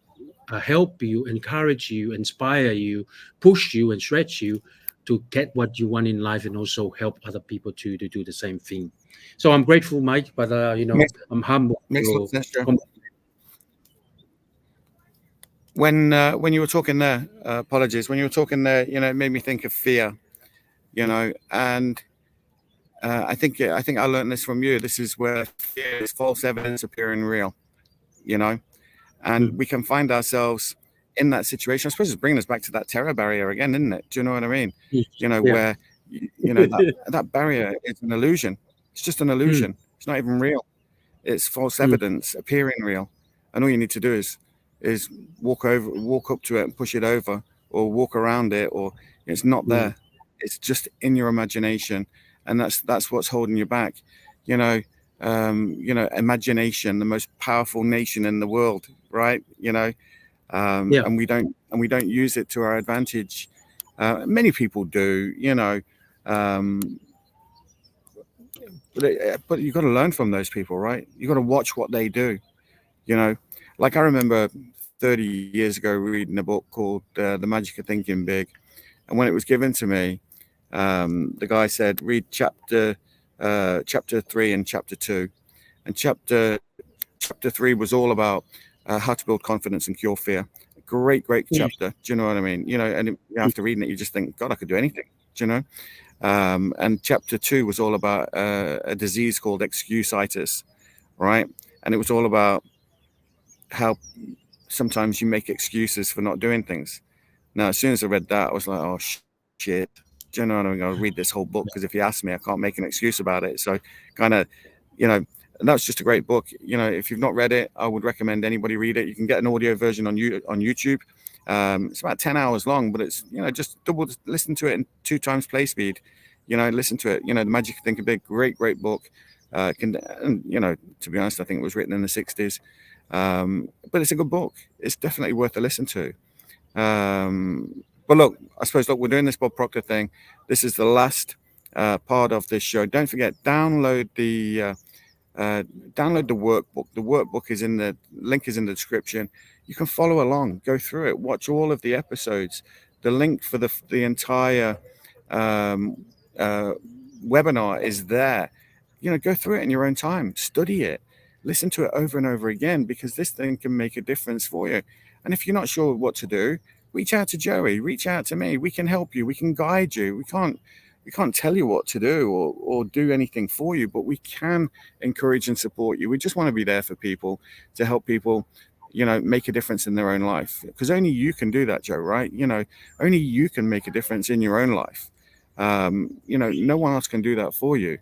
help you, encourage you, inspire you, push you, and stretch you to get what you want in life, and also help other people to do the same thing. So I'm grateful, Mike, but I'm humble. Makes a lot of sense, Joe. When you were talking there, apologies. When you were talking there, it made me think of fear. And I think I learned this from you. This is where fear is false evidence appearing real. And we can find ourselves in that situation. I suppose it's bringing us back to that terror barrier again, isn't it? Do you know what I mean? Where that barrier is an illusion. It's just an illusion. It's not even real. It's false evidence appearing real. And all you need to do is walk up to it and push it over, or walk around it, or it's not there. It's just in your imagination, and that's what's holding you back. Imagination, the most powerful nation in the world, right? And we don't use it to our advantage. Many people do, but you got to learn from those people, right? You got to watch what they do. Like I remember 30 years ago reading a book called The Magic of Thinking Big, and when it was given to me, the guy said, read chapter 3 and chapter 2, and chapter 3 was all about how to build confidence and cure fear. great chapter. Do you know what I mean? You know, and after reading it, you just think, God, I could do anything. Do you know? And chapter 2 was all about a disease called excusitis, right? And it was all about how sometimes you make excuses for not doing things. Now, as soon as I read that, I was like, oh, shit. Do you know what I mean? I'll read this whole book because if you ask me, I can't make an excuse about it. So kind of, you know, and that's just a great book. You know, if you've not read it, I would recommend anybody read it. You can get an audio version on YouTube. It's about 10 hours long, but it's, you know, just listen to it in 2 times play speed. You know, listen to it. You know, The Magic of Thinking Big, great book. And, you know, to be honest, I think it was written in the 60s. But it's a good book. It's definitely worth a listen to. But look, we're doing this Bob Proctor thing. This is the last part of this show. Don't forget, download the workbook. The workbook is in the link is in the description. You can follow along, go through it, watch all of the episodes. The link for the entire webinar is there. You know, go through it in your own time, study it, listen to it over and over again, because this thing can make a difference for you. And if you're not sure what to do, reach out to Joey, reach out to me. We can help you. We can guide you. We can't tell you what to do or do anything for you, but we can encourage and support you. We just want to be there for people, to help people, you know, make a difference in their own life, because only you can do that, Joe, right? You know, only you can make a difference in your own life. You know, no one else can do that for you.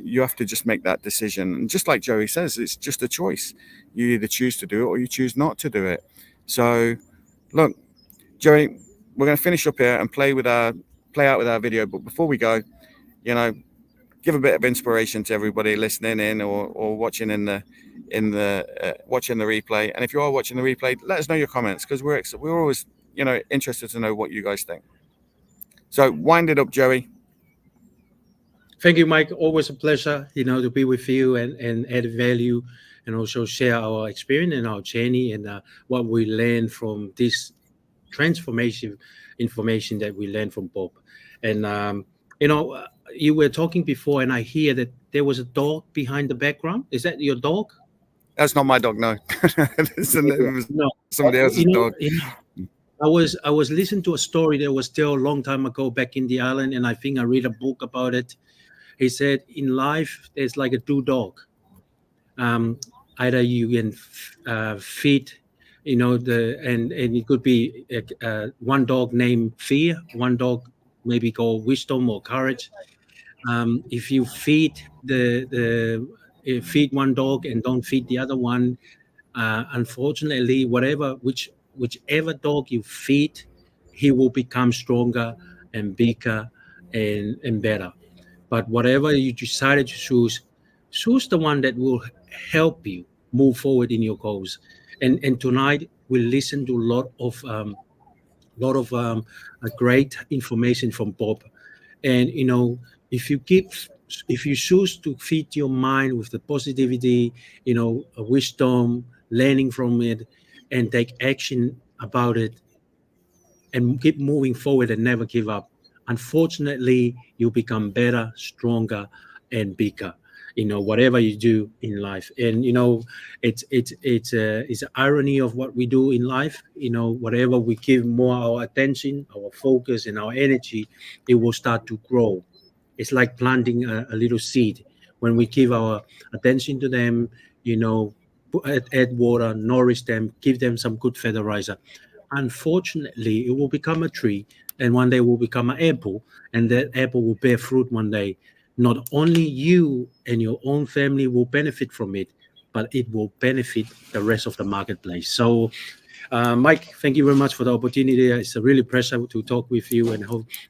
You have to just make that decision. And just like Joey says, it's just a choice. You either choose to do it or you choose not to do it. So look, Joey, we're going to finish up here and play out with our video. But before we go, you know, give a bit of inspiration to everybody listening in or watching watching the replay. And if you are watching the replay, let us know your comments, because we're always, you know, interested to know what you guys think. So wind it up, Joey. Thank you, Mike. Always a pleasure, you know, to be with you and add value, and also share our experience and our journey and what we learned from this transformation information that we learned from Bob. And you know, you were talking before, and I hear that there was a dog behind the background. Is that your dog? That's not my dog, no. It was No, somebody else's dog. I was listening to a story that was still a long time ago back in the island, and I think I read a book about it. He said, in life, there's like a 2 dog. Either you can feed, you know, and it could be one dog named fear, one dog maybe called wisdom or courage. If you feed feed one dog and don't feed the other one, unfortunately, whichever dog you feed, he will become stronger and bigger and better. But whatever you decided to choose the one that will help you move forward in your goals. And tonight we'll listen to a lot of great information from Bob. And you know, if you choose to feed your mind with the positivity, you know, wisdom, learning from it, and take action about it, and keep moving forward and never give up, unfortunately, you become better, stronger, and bigger. You know, whatever you do in life. And you know, it's an irony of what we do in life. You know, whatever we give more our attention, our focus, and our energy, it will start to grow. It's like planting a little seed. When we give our attention to them, you know, add water, nourish them, give them some good fertilizer, unfortunately, it will become a tree, and one day it will become an apple, and that apple will bear fruit one day. Not only you and your own family will benefit from it, but it will benefit the rest of the marketplace. So, Mike, thank you very much for the opportunity. It's a really pleasure to talk with you and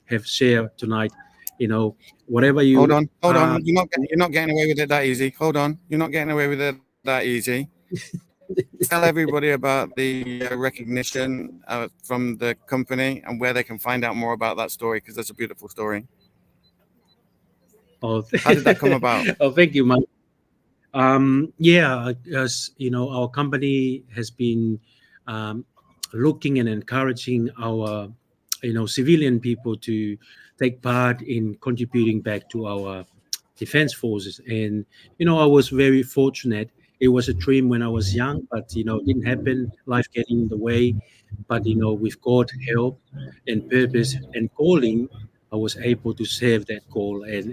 have shared tonight. You know, whatever you hold on. You're not getting away with it that easy. Hold on, you're not getting away with it that easy. Tell everybody about the recognition from the company and where they can find out more about that story, because that's a beautiful story. Oh, how did that come about? Oh, thank you, Mike. Yeah, as you know, our company has been looking and encouraging our, you know, civilian people to take part in contributing back to our defense forces. And you know, I was very fortunate. It was a dream when I was young, but you know, it didn't happen. Life getting in the way. but with God's help and purpose and calling, I was able to save that call and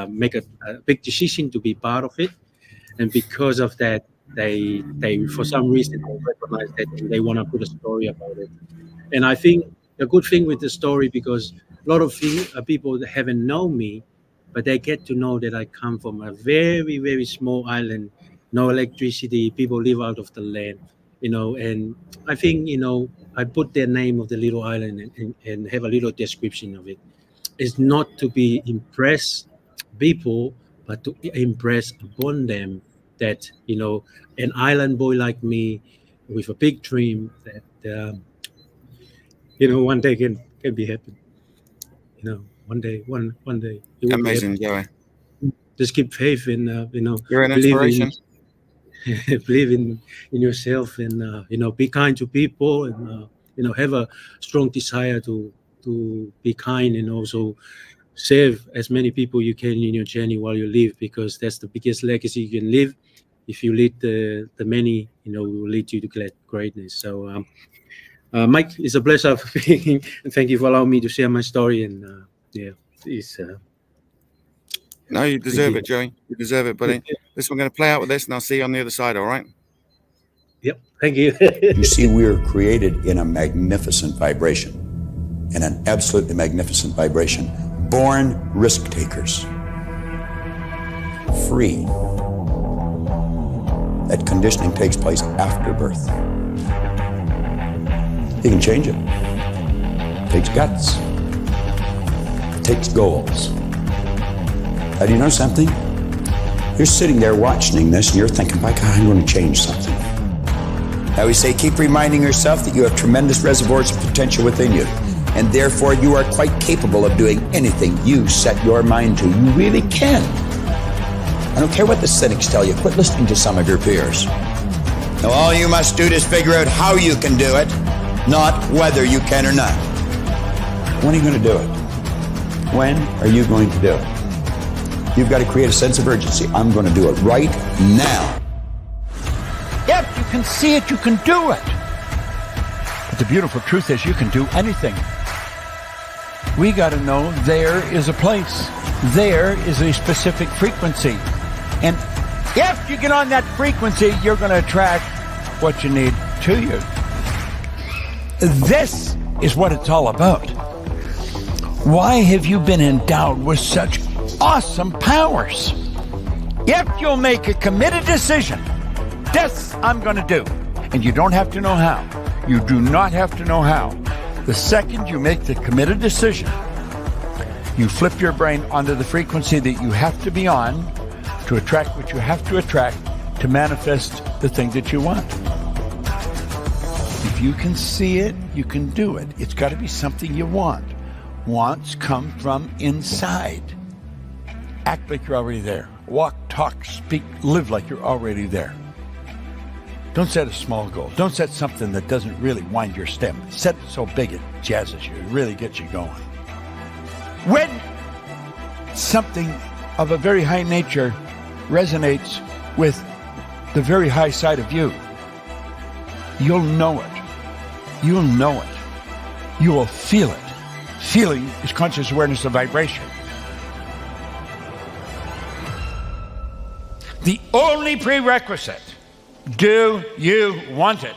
make a big decision to be part of it. And because of that, they for some reason they recognize that and they want to put a story about it. And I think a good thing with the story, because a lot of people that haven't known me, but they get to know that I come from a very, very small island, no electricity, people live out of the land, and I think, I put the name of the little island and have a little description of it. It's not to be impress people, but to impress upon them that, an island boy like me with a big dream that, one day can be happen. One day it will be Amazing, Joey. just keep faith in You're an believe inspiration. believe in yourself, and be kind to people, and have a strong desire to be kind, and also save as many people you can in your journey while you live, because that's the biggest legacy you can live. If you lead the many, will lead you to greatness. So Mike, it's a pleasure being, and thank you for allowing me to share my story. And it's No, you deserve it, Joey. You deserve it, buddy. Listen, we're going to play out with this, and I'll see you on the other side, all right? Yep, thank you. You see, we are created in a magnificent vibration, in an absolutely magnificent vibration. Born risk takers. Free. That conditioning takes place after birth. You can change it. It takes guts. It takes goals. Do you know something? You're sitting there watching this and you're thinking, by God, I'm going to change something. I always say, keep reminding yourself that you have tremendous reservoirs of potential within you, and therefore you are quite capable of doing anything you set your mind to. You really can. I don't care what the cynics tell you. Quit listening to some of your peers. Now, all you must do is figure out how you can do it, not whether you can or not. When are you going to do it? When are you going to do it? You've got to create a sense of urgency. I'm going to do it right now. If you can see it, you can do it. But the beautiful truth is you can do anything. We got to know there is a place. There is a specific frequency. And if you get on that frequency, you're going to attract what you need to you. This is what it's all about. Why have you been endowed with such awesome powers? If you'll make a committed decision, this I'm going to do. And you don't have to know how. You do not have to know how. The second you make the committed decision, you flip your brain onto the frequency that you have to be on to attract what you have to attract to manifest the thing that you want. If you can see it, you can do it. It's got to be something you want. Wants come from inside. Act like you're already there. Walk, talk, speak, live like you're already there. Don't set a small goal. Don't set something that doesn't really wind your stem. Set it so big it jazzes you. It really gets you going. When something of a very high nature resonates with the very high side of you, you'll know it. You'll know it. You will feel it. Feeling is conscious awareness of vibration. The only prerequisite, do you want it?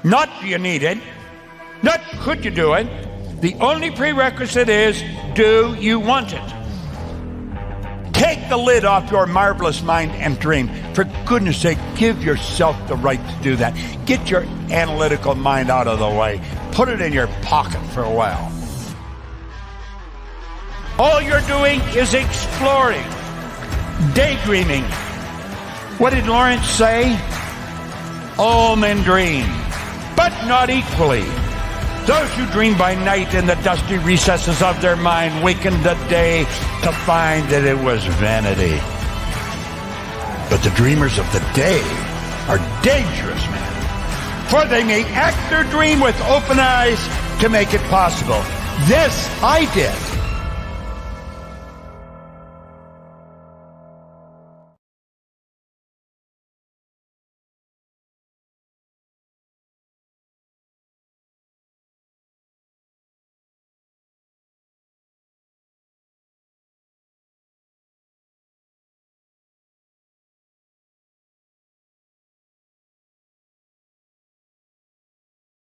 Not do you need it, not could you do it. The only prerequisite is, do you want it? Take the lid off your marvelous mind and dream. For goodness sake, give yourself the right to do that. Get your analytical mind out of the way. Put it in your pocket for a while. All you're doing is exploring, daydreaming. What did Lawrence say? All men dream, but not equally. Those who dream by night in the dusty recesses of their mind waken the day to find that it was vanity. But the dreamers of the day are dangerous men, for they may act their dream with open eyes to make it possible. This I did.